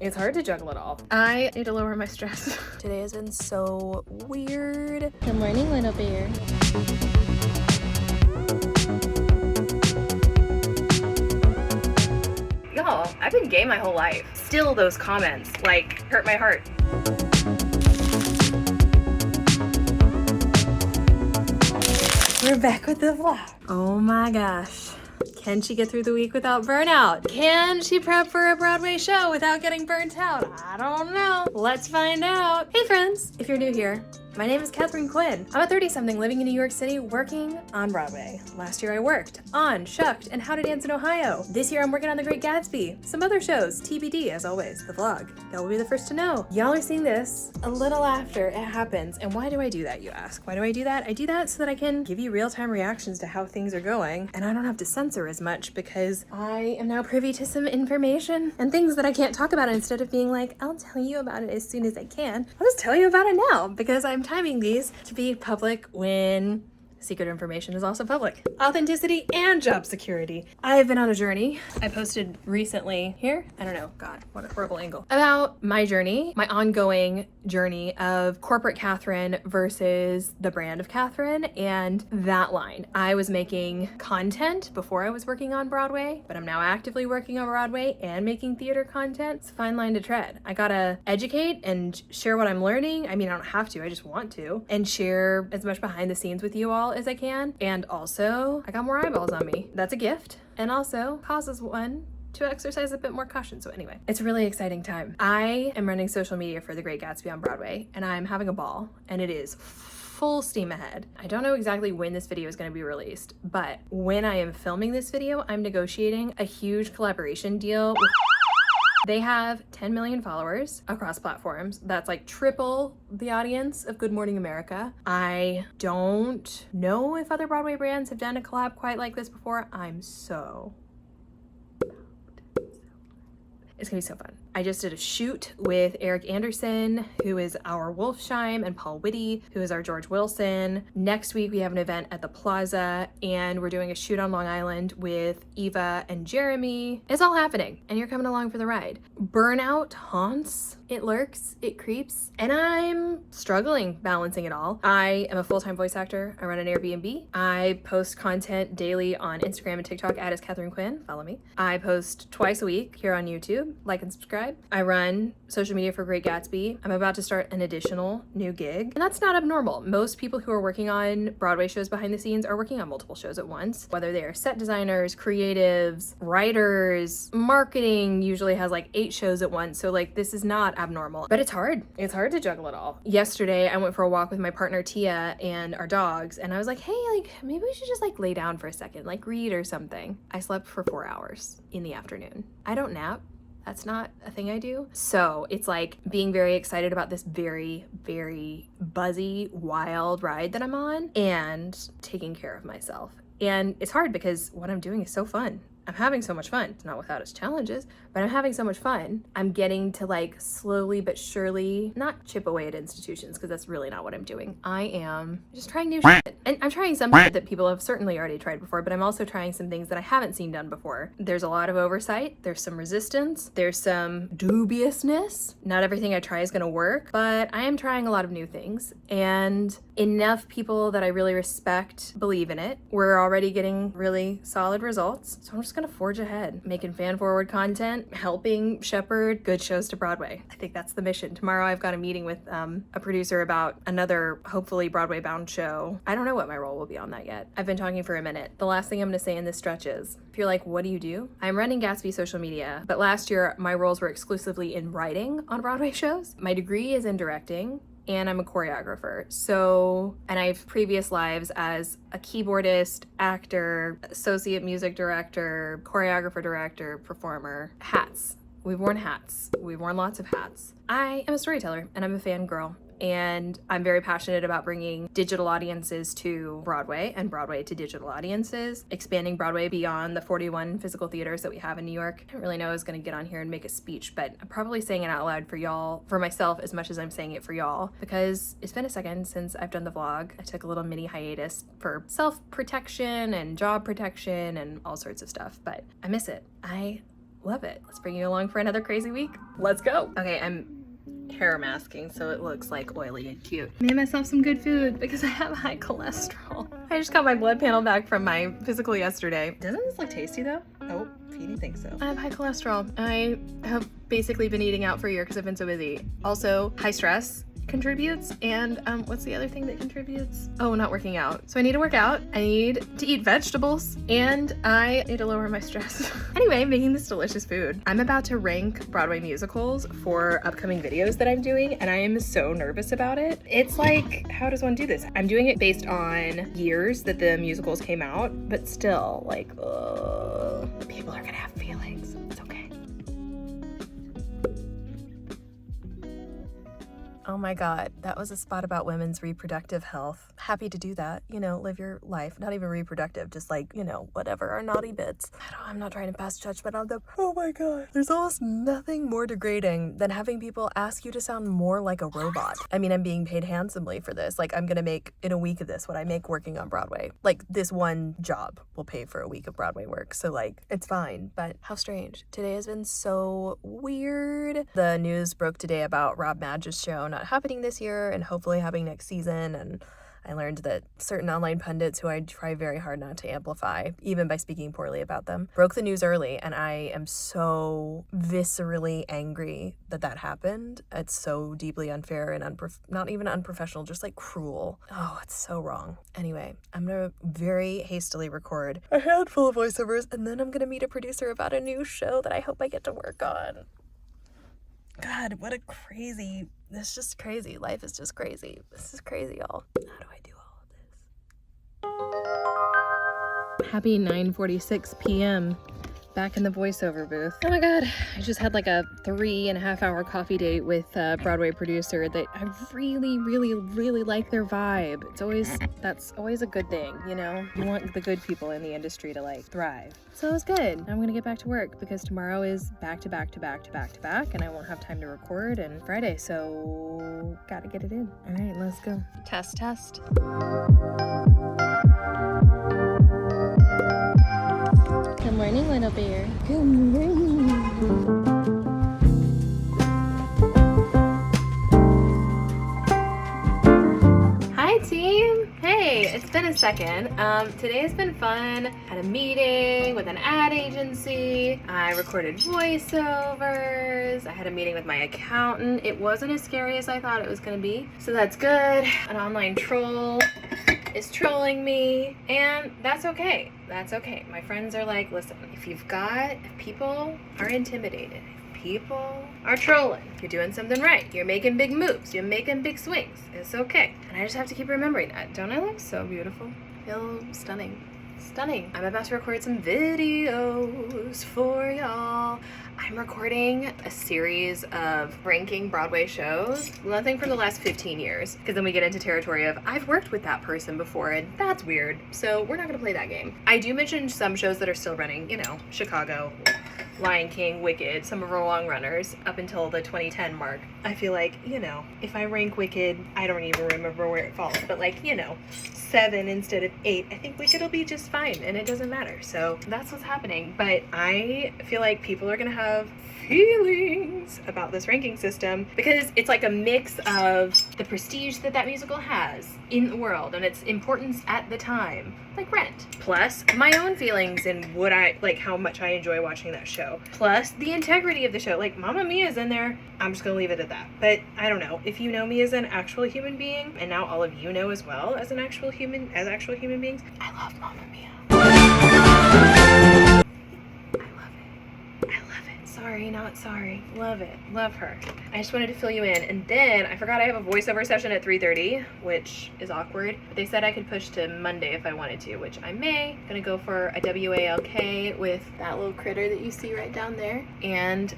It's hard to juggle it all. I need to lower my stress. Today has been so weird. Good morning, little bear. Y'all, I've been gay my whole life. Still those comments, like, hurt my heart. We're back with the vlog. Oh my gosh. Can she get through the week without burnout? Can she prep for a Broadway show without getting burnt out? I don't know. Let's find out. Hey friends, if you're new here, my name is Katharine Quinn. I'm a 30-something living in New York City working on Broadway. Last year I worked on Shucked and How to Dance in Ohio. This year I'm working on The Great Gatsby, some other shows, TBD as always, the vlog. Y'all will be the first to know. Y'all are seeing this a little after it happens. And why do I do that, you ask? Why do I do that? I do that so that I can give you real-time reactions to how things are going, and I don't have to censor as much because I am now privy to some information and things that I can't talk about. Instead of being like, I'll tell you about it as soon as I can, I'll just tell you about it now because I'm timing these to be public when secret information is also public. Authenticity and job security. I have been on a journey. I posted recently here, I don't know, God, what a horrible angle, about my journey, my ongoing journey of corporate Katharine versus the brand of Katharine and that line. I was making content before I was working on Broadway, but I'm now actively working on Broadway and making theater content. It's a fine line to tread. I gotta educate and share what I'm learning. I mean, I don't have to, I just want to, and share as much behind the scenes with you all as I can. And also, I got more eyeballs on me. That's a gift. And also causes one to exercise a bit more caution. So anyway, it's a really exciting time. I am running social media for The Great Gatsby on Broadway, and I'm having a ball, and it is full steam ahead. I don't know exactly when this video is going to be released, but when I am filming this video, I'm negotiating a huge collaboration deal with They have 10 million followers across platforms. That's like triple the audience of Good Morning America. I don't know if other Broadway brands have done a collab quite like this before. I'm so It's gonna be so fun. I just did a shoot with Eric Anderson, who is our Wolfsheim, and Paul Whitty, who is our George Wilson. Next week, we have an event at the Plaza, and we're doing a shoot on Long Island with Eva and Jeremy. It's all happening, and you're coming along for the ride. Burnout haunts, it lurks, it creeps, and I'm struggling balancing it all. I am a full-time voice actor. I run an Airbnb. I post content daily on Instagram and TikTok as Katharine Quinn. Follow me. I post twice a week here on YouTube. Like and subscribe. I run social media for Great Gatsby. I'm about to start an additional new gig, and that's not abnormal. Most people who are working on Broadway shows behind the scenes are working on multiple shows at once, whether they are set designers, creatives, writers. Marketing usually has like 8 shows at once, so like this is not abnormal, but it's hard. It's hard to juggle it all. Yesterday, I went for a walk with my partner Tia and our dogs, and I was like, hey, like maybe we should just like lay down for a second, like read or something. I slept for 4 hours in the afternoon. I don't nap. That's not a thing I do. So it's like being very excited about this very, very buzzy, wild ride that I'm on and taking care of myself. And it's hard because what I'm doing is so fun. I'm having so much fun. It's not without its challenges, but I'm having so much fun. I'm getting to like slowly but surely not chip away at institutions, because that's really not what I'm doing. I am just trying new shit. And I'm trying some shit that people have certainly already tried before, but I'm also trying some things that I haven't seen done before. There's a lot of oversight. There's some resistance. There's some dubiousness. Not everything I try is gonna work, but I am trying a lot of new things. And enough people that I really respect believe in it. We're already getting really solid results. So I'm just gonna forge ahead, making fan-forward content, helping shepherd good shows to Broadway. I think that's the mission. Tomorrow I've got a meeting with a producer about another, hopefully Broadway-bound show. I don't know what my role will be on that yet. I've been talking for a minute. The last thing I'm gonna say in this stretch is, if you're like, what do? I'm running Gatsby social media, but last year my roles were exclusively in writing on Broadway shows. My degree is in directing, and I'm a choreographer. So, and I have previous lives as a keyboardist, actor, associate music director, choreographer, director, performer. Hats. We've worn hats. We've worn lots of hats. I am a storyteller, and I'm a fangirl. And I'm very passionate about bringing digital audiences to Broadway and Broadway to digital audiences, expanding Broadway beyond the 41 physical theaters that we have in New York. I didn't really know I was gonna get on here and make a speech, but I'm probably saying it out loud for y'all, for myself as much as I'm saying it for y'all, because it's been a second since I've done the vlog. I took a little mini hiatus for self-protection and job protection and all sorts of stuff, but I miss it. I Love it. Let's bring you along for another crazy week. Let's go. Okay, I'm hair masking so it looks like oily and cute. Made myself some good food because I have high cholesterol. I just got my blood panel back from my physical yesterday. Doesn't this look tasty though? Oh, Feeny thinks so. I have high cholesterol. I have basically been eating out for a year because I've been so busy. Also, high stress contributes, and what's the other thing that contributes? Oh, not working out. So I need to work out, I need to eat vegetables, and I need to lower my stress. Anyway, making this delicious food. I'm about to rank Broadway musicals for upcoming videos that I'm doing, and I am so nervous about it. It's like, how does one do this? I'm doing it based on years that the musicals came out, but still, like, people are gonna have feelings. It's okay. Oh my God, that was a spot about women's reproductive health. Happy to do that, you know, live your life. Not even reproductive, just like, you know, whatever, our naughty bits. I'm not trying to pass judgment on them. Oh my God. There's almost nothing more degrading than having people ask you to sound more like a robot. I mean, I'm being paid handsomely for this. Like, I'm gonna make in a week of this what I make working on Broadway. Like, this one job will pay for a week of Broadway work. So like, it's fine, but how strange. Today has been so weird. The news broke today about Madge's show not happening this year and hopefully happening next season, and I learned that certain online pundits who I try very hard not to amplify, even by speaking poorly about them, broke the news early, and I am so viscerally angry that that happened. It's so deeply unfair and not even unprofessional, just like cruel. Oh, it's so wrong. Anyway, I'm gonna very hastily record a handful of voiceovers, and then I'm gonna meet a producer about a new show that I hope I get to work on. God, what a crazy, this is just crazy. Life is just crazy. This is crazy, y'all. How do I do all of this? Happy 9:46 p.m. Back in the voiceover booth. Oh my God, I just had like a 3.5 hour coffee date with a Broadway producer that I really like their vibe. That's always a good thing, you know? You want the good people in the industry to like thrive. So it was good. I'm gonna get back to work because tomorrow is back to back, and I won't have time to record, and Friday, so gotta get it in. All right, let's go. Test. Good morning, little bear. Good morning. Hi, team. Hey, it's been a second. Today has been fun. Had a meeting with an ad agency. I recorded voiceovers. I had a meeting with my accountant. It wasn't as scary as I thought it was gonna be, so that's good. An online troll is trolling me, and that's okay. That's okay. My friends are like, listen, if people are intimidated, if people are trolling, you're doing something right. You're making big moves. You're making big swings. It's okay. And I just have to keep remembering that. Don't I look so beautiful? I feel stunning. Stunning. I'm about to record some videos for y'all. I'm recording a series of ranking Broadway shows, nothing from the last 15 years, because then we get into territory of I've worked with that person before and that's weird, so we're not gonna play that game. I do mention some shows that are still running, you know, Chicago, Lion King, Wicked, some of our long runners up until the 2010 mark. I feel like, you know, if I rank Wicked, I don't even remember where it falls, but like, you know, 7 instead of 8, I think Wicked will be just fine and it doesn't matter. So that's what's happening. But I feel like people are gonna have feelings about this ranking system because it's like a mix of the prestige that musical has in the world and its importance at the time, like Rent, plus my own feelings and how much I enjoy watching that show, plus the integrity of the show. Like, Mamma Mia's in there. I'm just gonna leave it at that. But I don't know, if you know me as an actual human being, and now all of you know as well as actual human beings, I love Mamma Mia. Sorry, not sorry. Love it. Love her. I just wanted to fill you in. And then I forgot I have a voiceover session at 3:30, which is awkward. But they said I could push to Monday if I wanted to, which I may. I'm gonna go for a WALK with that little critter that you see right down there. And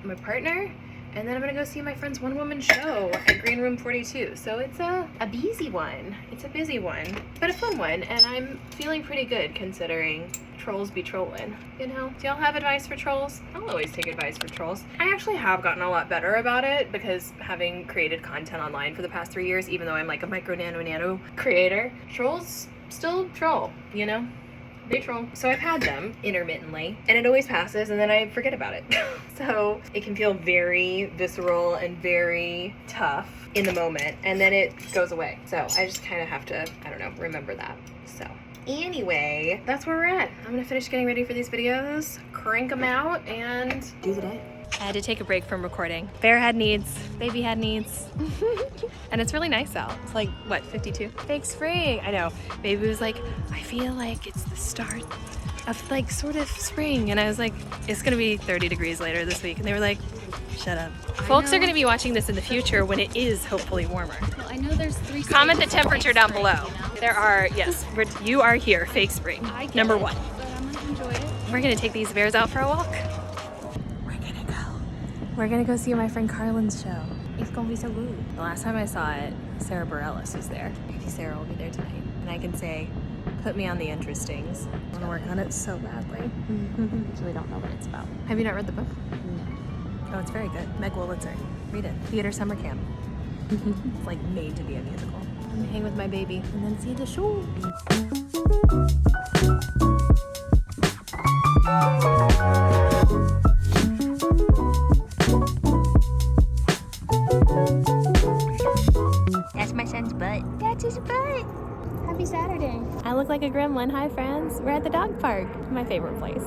my partner. And then I'm gonna go see my friend's one-woman show at Green Room 42. So it's a busy one. It's a busy one, but a fun one. And I'm feeling pretty good considering trolls be trolling, you know? Do y'all have advice for trolls? I'll always take advice for trolls. I actually have gotten a lot better about it because having created content online for the past 3 years, even though I'm like a micro nano creator, trolls still troll, you know? neutral. So I've had them intermittently, and it always passes, and then I forget about it. So it can feel very visceral and very tough in the moment, and then it goes away. So I just kind of have to, I don't know, remember that. So anyway, that's where we're at. I'm gonna finish getting ready for these videos, crank them out, and do the day. I had to take a break from recording. Bear had needs, baby had needs. And it's really nice out. It's like, what, 52? Fake spring. I know. Baby was like, I feel like it's the start of like sort of spring. And I was like, it's gonna be 30 degrees later this week. And they were like, shut up. Folks are gonna be watching this in the future when it is hopefully warmer. Well, I know there's 3 Comment the temperature down below. You know? There are, yes, you are here, fake spring. Number 1. But I'm gonna enjoy it. We're gonna take these bears out for a walk. We're gonna go see my friend Carlin's show. It's gonna be so good. The last time I saw it, Sarah Bareilles was there. Maybe Sarah will be there tonight. And I can say, put me on the interestings. I wanna work on it so badly. Actually don't know what it's about. Have you not read the book? No. Oh, it's very good. Meg Wolitzer. Read it. Theater summer camp. It's like made to be a musical. I'm gonna hang with my baby and then see the show. That's my son's butt. That's his butt. Happy Saturday. I look like a gremlin. Hi, friends. We're at the dog park. My favorite place.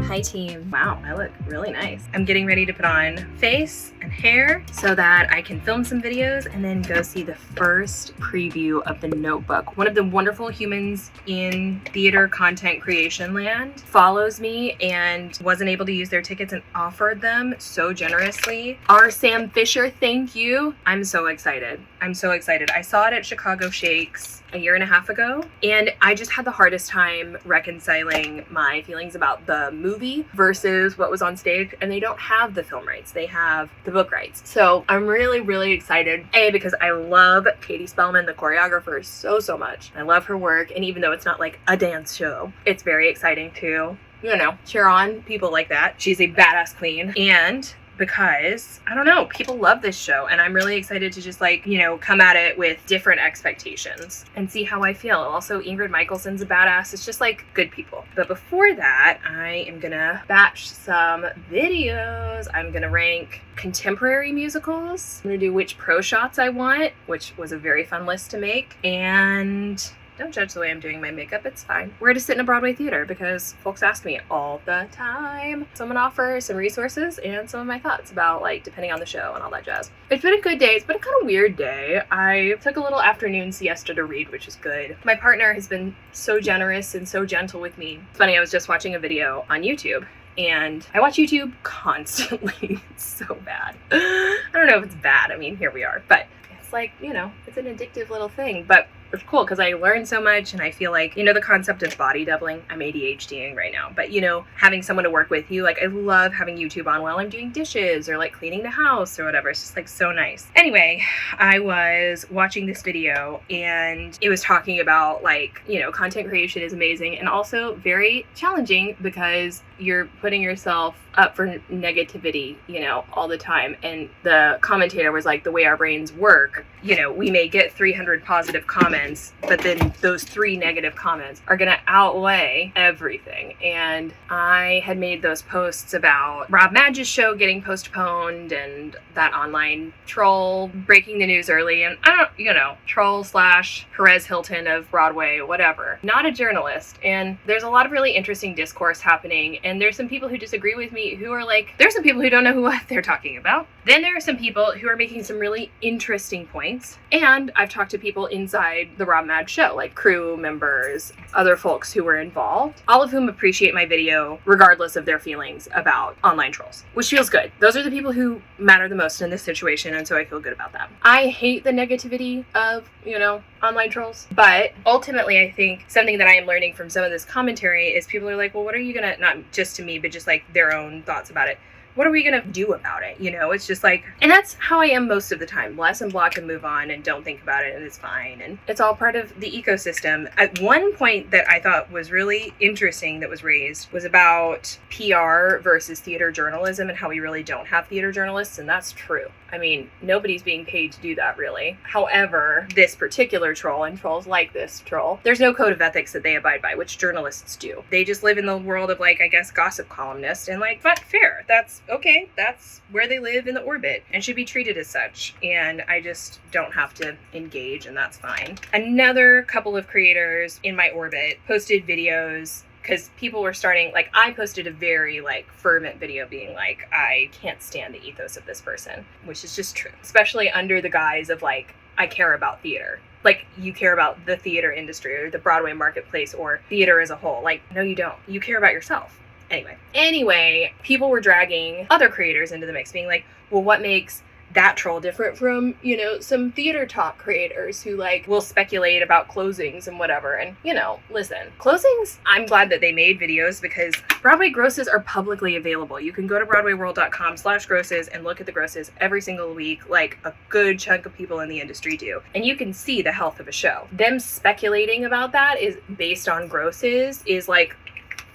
Hi team. Wow, I look really nice. I'm getting ready to put on face and hair so that I can film some videos and then go see the first preview of The Notebook. One of the wonderful humans in theater content creation land follows me and wasn't able to use their tickets and offered them so generously. Our Sam Fisher, thank you. I'm so excited. I'm so excited. I saw it at Chicago Shakes a year and a half ago, and I just had the hardest time reconciling my feelings about the movie versus what was on stage, and they don't have the film rights, they have the book rights. So I'm really, really excited, A, because I love Katie Spellman, the choreographer, so much. I love her work, and even though it's not like a dance show, it's very exciting to, you know, cheer on people like that. She's a badass queen, and because, I don't know, people love this show, and I'm really excited to just like, you know, come at it with different expectations and see how I feel. Also, Ingrid Michaelson's a badass. It's just like good people. But before that, I am gonna batch some videos. I'm gonna rank contemporary musicals. I'm gonna do which pro shots I want, which was a very fun list to make, and don't judge the way I'm doing my makeup, it's fine. We're gonna sit in a Broadway theater because folks ask me all the time. So I'm gonna offer some resources and some of my thoughts about, like, depending on the show and all that jazz. It's been a good day. It's been a kind of weird day. I took a little afternoon siesta to read, which is good. My partner has been so generous and so gentle with me. It's funny, I was just watching a video on YouTube, and I watch YouTube constantly. It's so bad. I don't know if it's bad. I mean, here we are, but it's like, you know, it's an addictive little thing, but it's cool because I learned so much, and I feel like, you know, the concept of body doubling. I'm ADHDing right now, but you know, having someone to work with you, like I love having YouTube on while I'm doing dishes or like cleaning the house or whatever. It's just like so nice. Anyway, I was watching this video and it was talking about like, you know, content creation is amazing and also very challenging because you're putting yourself up for negativity, you know, all the time. And the commentator was like, the way our brains work, you know, we may get 300 positive comments, but then those 3 negative comments are going to outweigh everything. And I had made those posts about Rob Madge's show getting postponed and that online troll breaking the news early. And I don't, you know, troll / Perez Hilton of Broadway, whatever. Not a journalist. And there's a lot of really interesting discourse happening. And there's some people who disagree with me who are like, there's some people who don't know what they're talking about. Then there are some people who are making some really interesting points. And I've talked to people inside the Rob Madge show, like crew members, other folks who were involved, all of whom appreciate my video regardless of their feelings about online trolls, which feels good. Those are the people who matter the most in this situation, and so I feel good about that. I hate the negativity of, you know, online trolls, but ultimately I think something that I am learning from some of this commentary is people are like, well, what are you gonna, not just to me, but just like their own thoughts about it. what are we gonna do about it? You know, it's just like, and that's how I am most of the time. Lesson block and move on and don't think about it, and it's fine. And it's all part of the ecosystem. At one point that I thought was really interesting that was raised was about PR versus theater journalism and how we really don't have theater journalists, and that's true. I mean, nobody's being paid to do that, really. However, this particular troll, and trolls like this troll, there's no code of ethics that they abide by, which journalists do. They just live in the world of, like, I guess, gossip columnists, and, like, fair. That's okay. That's where they live in the orbit and should be treated as such. And I just don't have to engage, and that's fine. Another couple of creators in my orbit posted videos because people were starting, like, I posted a very, like, fervent video being like, I can't stand the ethos of this person, which is just true, especially under the guise of, like, I care about theater. Like, you care about the theater industry or the Broadway marketplace or theater as a whole. Like, no, you don't. You care about yourself. Anyway, people were dragging other creators into the mix, being like, well, what makes that troll different from, you know, some theater talk creators who, like, will speculate about closings and whatever. And, you know, listen, closings, I'm glad that they made videos because Broadway grosses are publicly available. You can go to broadwayworld.com/grosses and look at the grosses every single week, like a good chunk of people in the industry do. And you can see the health of a show. Them speculating about that is based on grosses is like,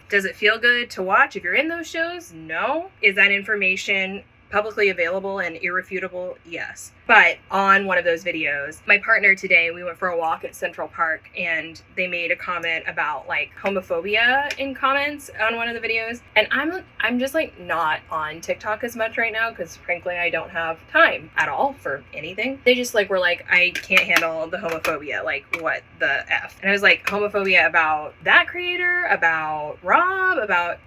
does it feel good to watch if you're in those shows? No. Is that information publicly available and irrefutable? Yes. But on one of those videos, my partner today, we went for a walk at Central Park and they made a comment about, like, homophobia in comments on one of the videos. And I'm just, like, not on TikTok as much right now because frankly I don't have time at all for anything. They just, like, were like, I can't handle the homophobia, like, what the F? And I was like, homophobia about that creator, about Rob,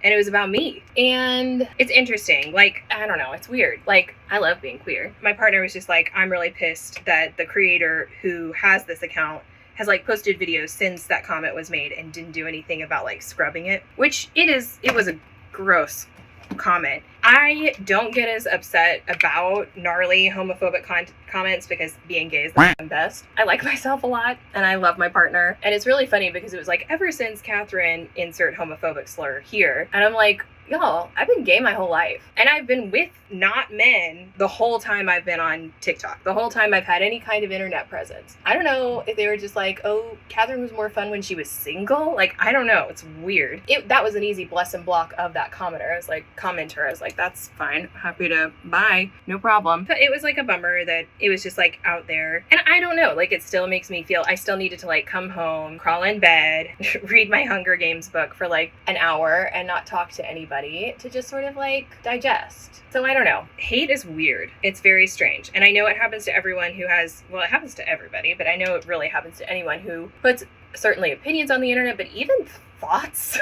and it was about me. And it's interesting, like, I don't know, it's weird. Like, I love being queer. My partner was just like, I'm really pissed that the creator who has this account has, like, posted videos since that comment was made and didn't do anything about, like, scrubbing it, which it was a gross comment. I don't get as upset about gnarly homophobic comments because being gay is the best. I like myself a lot and I love my partner. And it's really funny because it was like, ever since Katharine insert homophobic slur here, and I'm like, y'all, I've been gay my whole life. And I've been with not men the whole time I've been on TikTok, the whole time I've had any kind of internet presence. I don't know if they were just like, oh, Katharine was more fun when she was single. Like, I don't know. It's weird. That was an easy blessing block of that commenter. I was like, that's fine. Happy to bye. No problem. But it was like a bummer that it was just, like, out there. And I don't know, like, it still makes me feel, I still needed to, like, come home, crawl in bed, read my Hunger Games book for, like, an hour and not talk to anybody to just sort of, like, digest. So I don't know. Hate is weird. It's very strange. And I know it happens to everyone who has, well, it happens to everybody, but I know it really happens to anyone who puts certainly opinions on the internet, but even thoughts,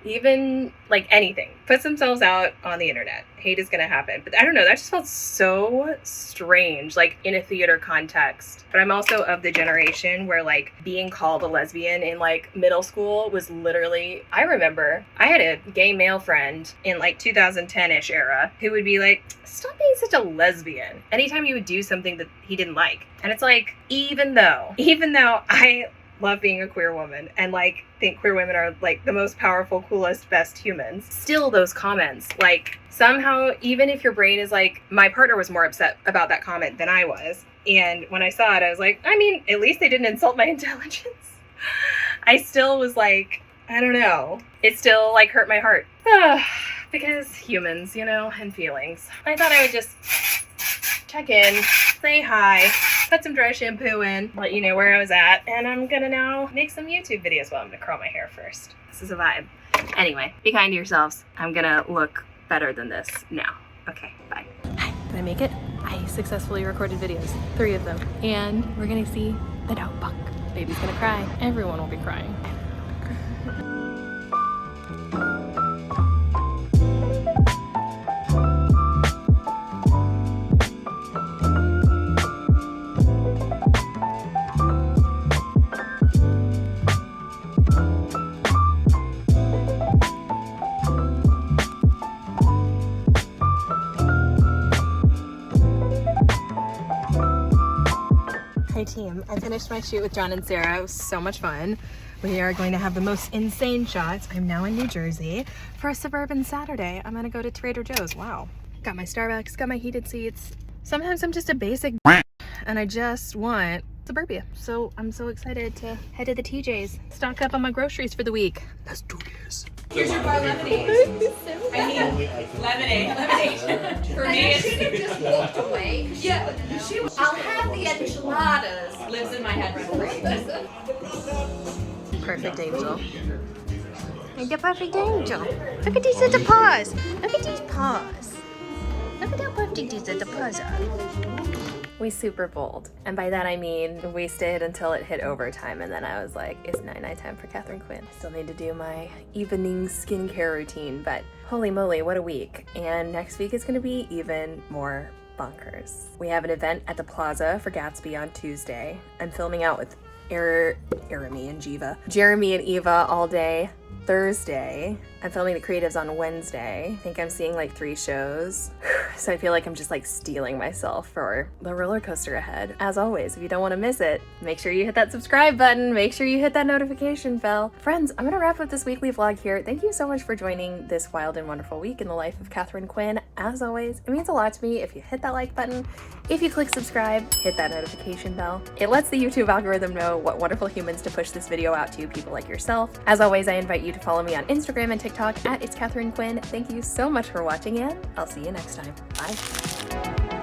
even, like, anything, puts themselves out on the internet. Hate is gonna happen. But I don't know, that just felt so strange, like, in a theater context. But I'm also of the generation where, like, being called a lesbian in, like, middle school was literally, I remember I had a gay male friend in, like, 2010-ish era who would be like, stop being such a lesbian anytime he would do something that he didn't like. And it's like, even though I love being a queer woman and, like, think queer women are, like, the most powerful, coolest, best humans, still those comments, like, somehow, even if your brain is like, my partner was more upset about that comment than I was. And when I saw it, I was like, I mean, at least they didn't insult my intelligence. I still was like, I don't know. It still, like, hurt my heart. Because humans, you know, and feelings. I thought I would just check in, say hi, put some dry shampoo in, let you know where I was at, and I'm gonna now make some YouTube videos. Well, I'm gonna curl my hair first. This is a vibe. Anyway, be kind to yourselves. I'm gonna look better than this now. Okay, bye. Hi, did I make it? I successfully recorded videos, 3 of them, and we're gonna see the notebook. Baby's gonna cry. Everyone will be crying. Hi team, I finished my shoot with John and Sarah. It was so much fun. We are going to have the most insane shots. I'm now in New Jersey for a suburban Saturday. I'm gonna go to Trader Joe's. Wow. Got my Starbucks, got my heated seats. Sometimes I'm just a basic and I just want suburbia. So I'm so excited to head to the TJ's. Stock up on my groceries for the week. Let's do this. Here's your bar lemonade. I mean, lemonade. For me, it's Just walked away. yeah. I'll have the enchiladas. Lives in my head right Perfect angel. And the perfect angel. Look at these little paws. Look at these paws. Look at how perfect these little paws are. We super bowled. And by that I mean we stayed until it hit overtime, and then I was like, it's night time for Katharine Quinn. Still need to do my evening skincare routine, but holy moly, what a week. And next week is gonna be even more bonkers. We have an event at the Plaza for Gatsby on Tuesday. I'm filming out with Jeremy and Eva all day Thursday. I'm filming the creatives on Wednesday. I think I'm seeing like 3 shows. So I feel like I'm just like stealing myself for the roller coaster ahead. As always, if you don't want to miss it, make sure you hit that subscribe button. Make sure you hit that notification bell. Friends, I'm gonna wrap up this weekly vlog here. Thank you so much for joining this wild and wonderful week in the life of Katharine Quinn. As always, it means a lot to me if you hit that like button. If you click subscribe, hit that notification bell. It lets the YouTube algorithm know what wonderful humans to push this video out to, people like yourself. As always, I invite you to follow me on Instagram and TikTok at It's Katharine Quinn. Thank you so much for watching, and I'll see you next time. Bye.